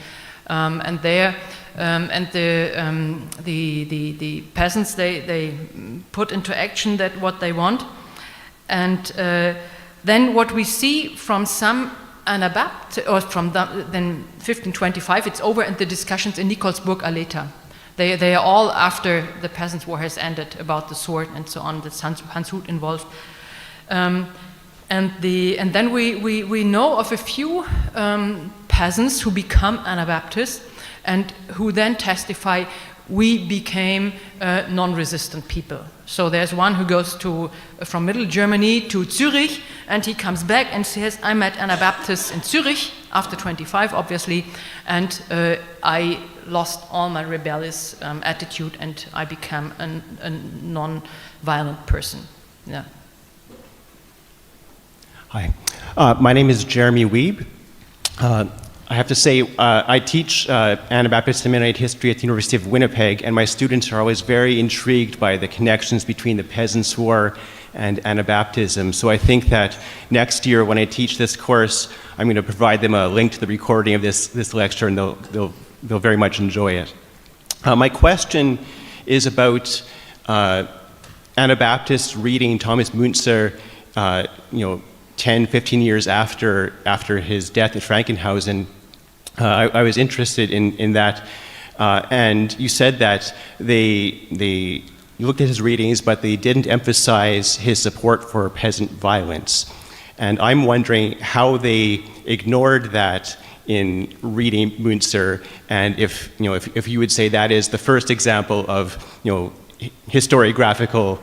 and there and the peasants they put into action that what they want, and then what we see from some Anabaptists or from then 1525 it's over, and the discussions in Nikolsburg are later. They are all after the Peasants' War has ended, about the sword and so on. That's Hans Hut involved. And then we know of a few peasants who become Anabaptists and who then testify, we became non-resistant people. So there's one who goes from Middle Germany to Zurich, and he comes back and says, I met Anabaptists in Zurich after 25, obviously, and I lost all my rebellious attitude and I became a non-violent person. Yeah. Hi, my name is Jeremy Wiebe. I have to say, I teach Anabaptist and Mennonite history at the University of Winnipeg, and my students are always very intrigued by the connections between the Peasants' War and Anabaptism. So I think that next year when I teach this course, I'm going to provide them a link to the recording of this lecture, and they'll very much enjoy it. My question is about Anabaptists reading Thomas Müntzer, 10, 15 years after his death at Frankenhausen. I was interested in that, and you said that you looked at his readings, but they didn't emphasize his support for peasant violence. And I'm wondering how they ignored that in reading Müntzer, and if you would say that is the first example of historiographical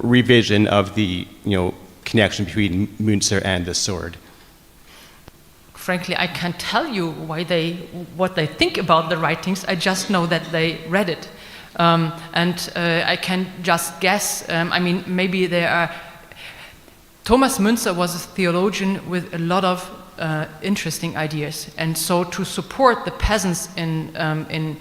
revision of the connection between Müntzer and the sword. Frankly, I can't tell you what they think about the writings. I just know that they read it, and I can just guess. Maybe there are. Thomas Müntzer was a theologian with a lot of interesting ideas, and so to support the peasants in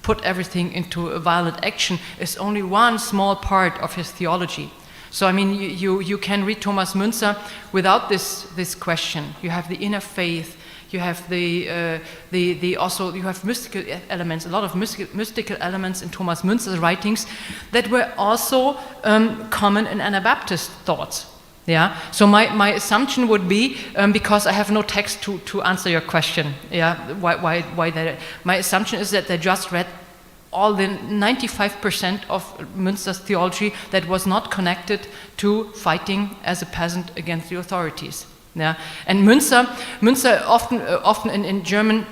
put everything into a violent action is only one small part of his theology. So you can read Thomas Müntzer without this question. You have the inner faith. You have also you have mystical elements, a lot of mystical elements in Thomas Müntzer's writings that were also common in Anabaptist thoughts. Yeah. So my assumption would be, because I have no text to answer your question. Yeah. Why that? My assumption is that they just read all the 95% of Müntzer's theology that was not connected to fighting as a peasant against the authorities. Yeah, and Müntzer often in German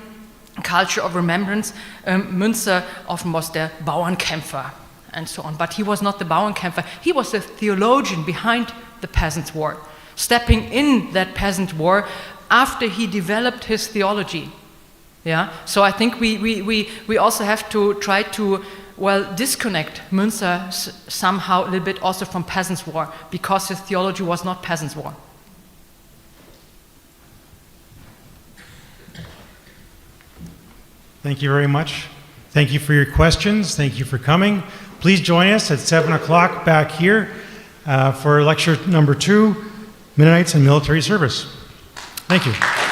culture of remembrance, Müntzer often was der Bauernkämpfer and so on. But he was not the Bauernkämpfer. He was the theologian behind the Peasants' War, stepping in that Peasant War after he developed his theology. Yeah, so I think we also have to try to disconnect Müntzer somehow a little bit also from Peasants' War, because his theology was not Peasants' War. Thank you very much. Thank you for your questions. Thank you for coming. Please join us at 7 o'clock back here. for lecture number 2, Mennonites and Military Service. Thank you.